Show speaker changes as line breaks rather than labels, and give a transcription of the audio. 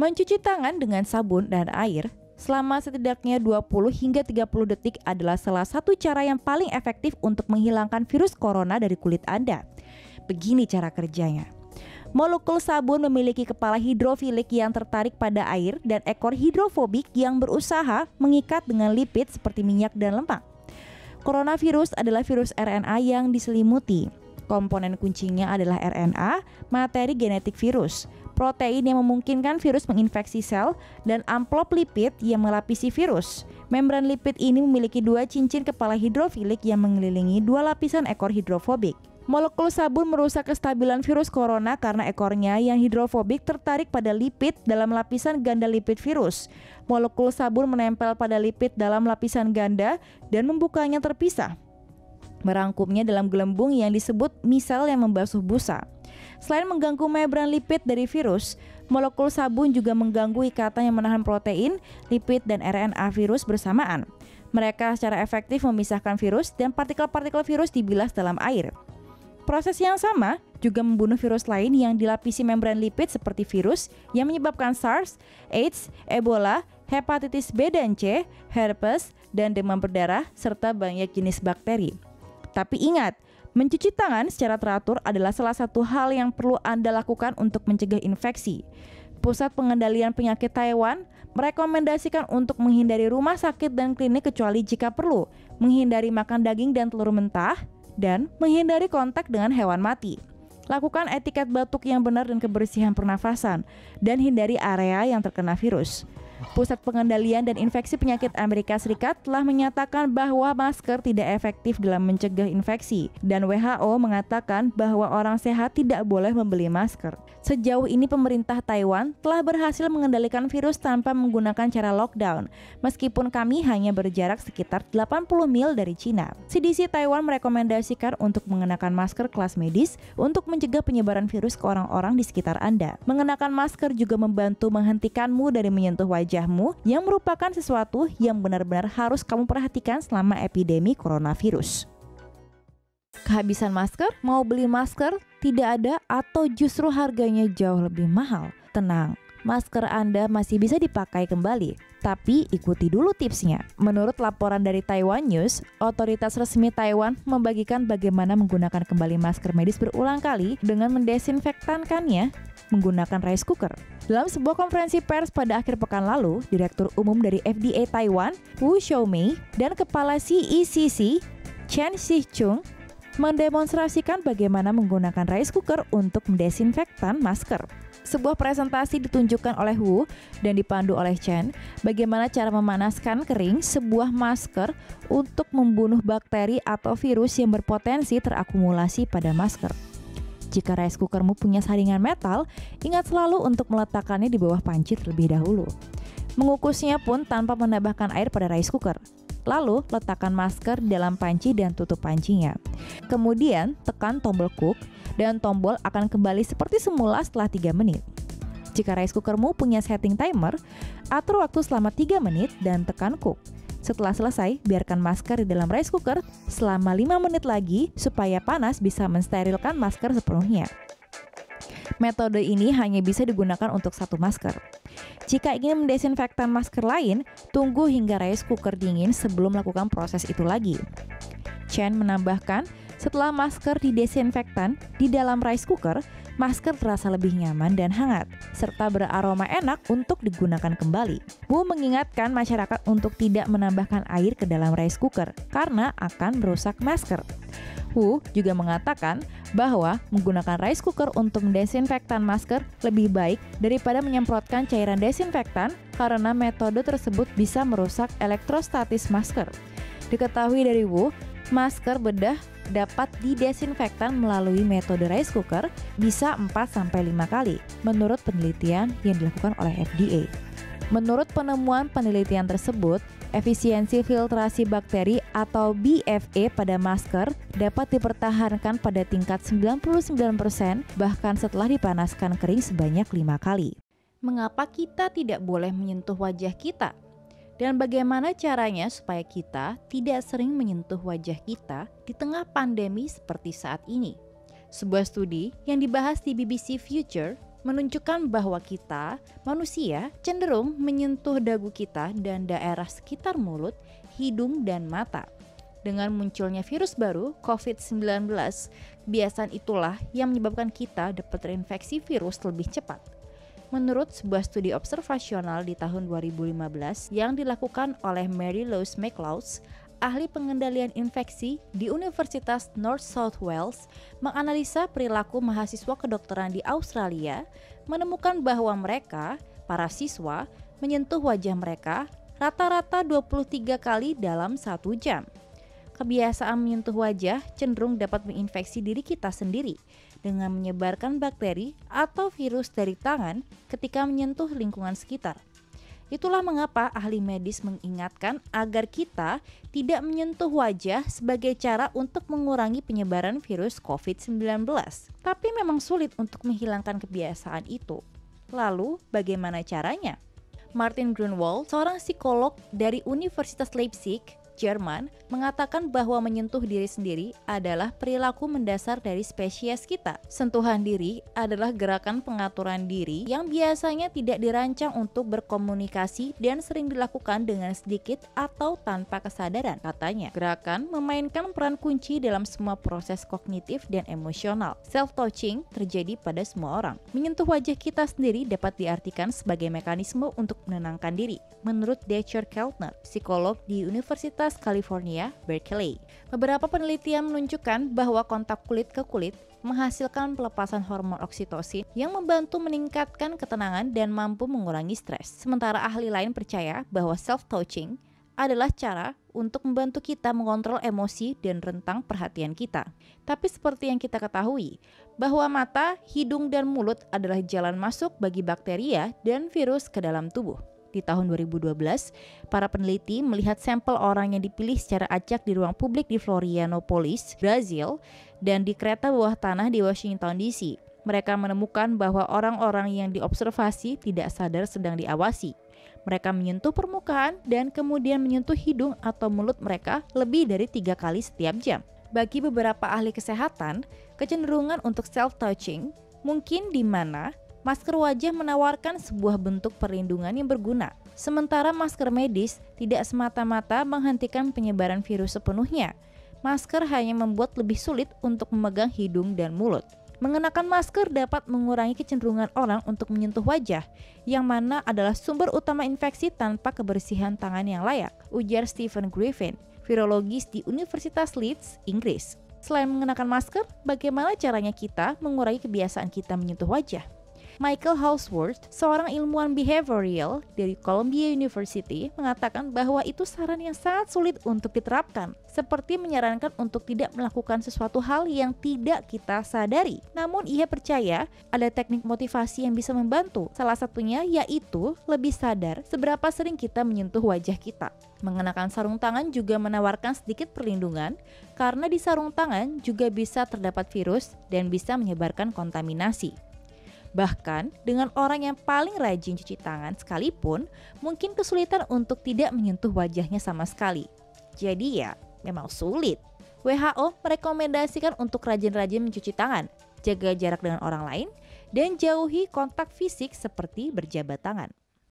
Mencuci tangan dengan sabun dan air selama setidaknya 20 hingga 30 detik adalah salah satu cara yang paling efektif untuk menghilangkan virus corona dari kulit Anda. Begini cara kerjanya. Molekul sabun memiliki kepala hidrofilik yang tertarik pada air dan ekor hidrofobik yang berusaha mengikat dengan lipid seperti minyak dan lemak. Coronavirus adalah virus RNA yang diselimuti. Komponen kuncinya adalah RNA, materi genetik virus, protein yang memungkinkan virus menginfeksi sel, dan amplop lipid yang melapisi virus. Membran lipid ini memiliki dua cincin kepala hidrofilik yang mengelilingi dua lapisan ekor hidrofobik. Molekul sabun merusak kestabilan virus corona karena ekornya yang hidrofobik tertarik pada lipid dalam lapisan ganda lipid virus. Molekul sabun menempel pada lipid dalam lapisan ganda dan membukanya terpisah, merangkumnya dalam gelembung yang disebut misel yang membasuh busa. Selain mengganggu membran lipid dari virus, molekul sabun juga mengganggu ikatan yang menahan protein, lipid, dan RNA virus bersamaan. Mereka secara efektif memisahkan virus dan partikel-partikel virus dibilas dalam air. Proses yang sama juga membunuh virus lain yang dilapisi membran lipid seperti virus yang menyebabkan SARS, AIDS, Ebola, hepatitis B dan C, herpes, dan demam berdarah, serta banyak jenis bakteri. Tapi ingat, mencuci tangan secara teratur adalah salah satu hal yang perlu Anda lakukan untuk mencegah infeksi. Pusat Pengendalian Penyakit Taiwan merekomendasikan untuk menghindari rumah sakit dan klinik kecuali jika perlu, menghindari makan daging dan telur mentah, dan menghindari kontak dengan hewan mati. Lakukan etiket batuk yang benar dan kebersihan pernafasan, dan hindari area yang terkena virus. Pusat Pengendalian dan Infeksi Penyakit Amerika Serikat telah menyatakan bahwa masker tidak efektif dalam mencegah infeksi, dan WHO mengatakan bahwa orang sehat tidak boleh membeli masker. Sejauh ini pemerintah Taiwan telah berhasil mengendalikan virus tanpa menggunakan cara lockdown, meskipun kami hanya berjarak sekitar 80 mil dari Cina. CDC Taiwan merekomendasikan untuk mengenakan masker kelas medis untuk mencegah penyebaran virus ke orang-orang di sekitar Anda. Mengenakan masker juga membantu menghentikanmu dari menyentuh wajahmu, yang merupakan sesuatu yang benar-benar harus kamu perhatikan selama epidemi coronavirus. Kehabisan masker? Mau beli masker? Tidak ada atau justru harganya jauh lebih mahal? Tenang, masker Anda masih bisa dipakai kembali. Tapi ikuti dulu tipsnya. Menurut laporan dari Taiwan News, otoritas resmi Taiwan membagikan bagaimana menggunakan kembali masker medis berulang kali dengan mendesinfektankannya menggunakan rice cooker. Dalam sebuah konferensi pers pada akhir pekan lalu, Direktur Umum dari FDA Taiwan, Wu Xiaomei, dan Kepala CECC, Chen Shih-chung, mendemonstrasikan bagaimana menggunakan rice cooker untuk mendesinfektan masker. Sebuah presentasi ditunjukkan oleh Wu dan dipandu oleh Chen bagaimana cara memanaskan kering sebuah masker untuk membunuh bakteri atau virus yang berpotensi terakumulasi pada masker. Jika rice cookermu punya saringan metal, ingat selalu untuk meletakkannya di bawah panci terlebih dahulu. Mengukusnya pun tanpa menambahkan air pada rice cooker. Lalu, letakkan masker di dalam panci dan tutup pancinya. Kemudian, tekan tombol cook dan tombol akan kembali seperti semula setelah 3 menit. Jika rice cookermu punya setting timer, atur waktu selama 3 menit dan tekan cook. Setelah selesai, biarkan masker di dalam rice cooker selama 5 menit lagi supaya panas bisa mensterilkan masker sepenuhnya. Metode ini hanya bisa digunakan untuk satu masker. Jika ingin mendesinfektan masker lain, tunggu hingga rice cooker dingin sebelum melakukan proses itu lagi. Chen menambahkan, setelah masker didesinfektan di dalam rice cooker, masker terasa lebih nyaman dan hangat, serta beraroma enak untuk digunakan kembali. Wu mengingatkan masyarakat untuk tidak menambahkan air ke dalam rice cooker, karena akan merusak masker. Wu juga mengatakan bahwa menggunakan rice cooker untuk mendesinfektan masker lebih baik daripada menyemprotkan cairan desinfektan karena metode tersebut bisa merusak elektrostatis masker. Diketahui dari Wu, masker bedah dapat didesinfektan melalui metode rice cooker bisa 4-5 kali menurut penelitian yang dilakukan oleh FDA. Menurut penemuan penelitian tersebut, efisiensi filtrasi bakteri atau BFE pada masker dapat dipertahankan pada tingkat 99% bahkan setelah dipanaskan kering sebanyak 5 kali. Mengapa kita tidak boleh menyentuh wajah kita? Dan bagaimana caranya supaya kita tidak sering menyentuh wajah kita di tengah pandemi seperti saat ini? Sebuah studi yang dibahas di BBC Future menunjukkan bahwa kita, manusia, cenderung menyentuh dagu kita dan daerah sekitar mulut, hidung, dan mata. Dengan munculnya virus baru, COVID-19, kebiasaan itulah yang menyebabkan kita dapat terinfeksi virus lebih cepat. Menurut sebuah studi observasional di tahun 2015 yang dilakukan oleh Mary Louise McLeod, ahli pengendalian infeksi di Universitas North South Wales, menganalisa perilaku mahasiswa kedokteran di Australia, menemukan bahwa mereka, para siswa, menyentuh wajah mereka rata-rata 23 kali dalam 1 jam. Kebiasaan menyentuh wajah cenderung dapat menginfeksi diri kita sendiri dengan menyebarkan bakteri atau virus dari tangan ketika menyentuh lingkungan sekitar. Itulah mengapa ahli medis mengingatkan agar kita tidak menyentuh wajah sebagai cara untuk mengurangi penyebaran virus COVID-19. Tapi memang sulit untuk menghilangkan kebiasaan itu. Lalu, bagaimana caranya? Martin Grunwald, seorang psikolog dari Universitas Leipzig, Jerman, mengatakan bahwa menyentuh diri sendiri adalah perilaku mendasar dari spesies kita. Sentuhan diri adalah gerakan pengaturan diri yang biasanya tidak dirancang untuk berkomunikasi dan sering dilakukan dengan sedikit atau tanpa kesadaran, katanya. Gerakan memainkan peran kunci dalam semua proses kognitif dan emosional. Self-touching terjadi pada semua orang. Menyentuh wajah kita sendiri dapat diartikan sebagai mekanisme untuk menenangkan diri. Menurut Dexter Keltner, psikolog di Universitas California, Berkeley. Beberapa penelitian menunjukkan bahwa kontak kulit ke kulit menghasilkan pelepasan hormon oksitosin yang membantu meningkatkan ketenangan dan mampu mengurangi stres. Sementara ahli lain percaya bahwa self-touching adalah cara untuk membantu kita mengontrol emosi dan rentang perhatian kita. Tapi seperti yang kita ketahui, bahwa mata, hidung, dan mulut adalah jalan masuk bagi bakteria dan virus ke dalam tubuh. Di tahun 2012, para peneliti melihat sampel orang yang dipilih secara acak di ruang publik di Florianopolis, Brazil, dan di kereta bawah tanah di Washington DC. Mereka menemukan bahwa orang-orang yang diobservasi tidak sadar sedang diawasi. Mereka menyentuh permukaan dan kemudian menyentuh hidung atau mulut mereka lebih dari 3 kali setiap jam. Bagi beberapa ahli kesehatan, kecenderungan untuk self-touching mungkin di mana masker wajah menawarkan sebuah bentuk perlindungan yang berguna, sementara masker medis tidak semata-mata menghentikan penyebaran virus sepenuhnya. Masker hanya membuat lebih sulit untuk memegang hidung dan mulut. Mengenakan masker dapat mengurangi kecenderungan orang untuk menyentuh wajah, yang mana adalah sumber utama infeksi tanpa kebersihan tangan yang layak, ujar Stephen Griffin, virologis di Universitas Leeds, Inggris. Selain mengenakan masker, bagaimana caranya kita mengurangi kebiasaan kita menyentuh wajah? Michael Halsworth, seorang ilmuwan behavioral dari Columbia University, mengatakan bahwa itu saran yang sangat sulit untuk diterapkan, seperti menyarankan untuk tidak melakukan sesuatu hal yang tidak kita sadari. Namun ia percaya ada teknik motivasi yang bisa membantu. Salah satunya yaitu lebih sadar seberapa sering kita menyentuh wajah kita. Mengenakan sarung tangan juga menawarkan sedikit perlindungan, karena di sarung tangan juga bisa terdapat virus dan bisa menyebarkan kontaminasi. Bahkan dengan orang yang paling rajin cuci tangan sekalipun, mungkin kesulitan untuk tidak menyentuh wajahnya sama sekali. Jadi ya, memang sulit. WHO merekomendasikan untuk rajin-rajin mencuci tangan, jaga jarak dengan orang lain, dan jauhi kontak fisik seperti berjabat tangan.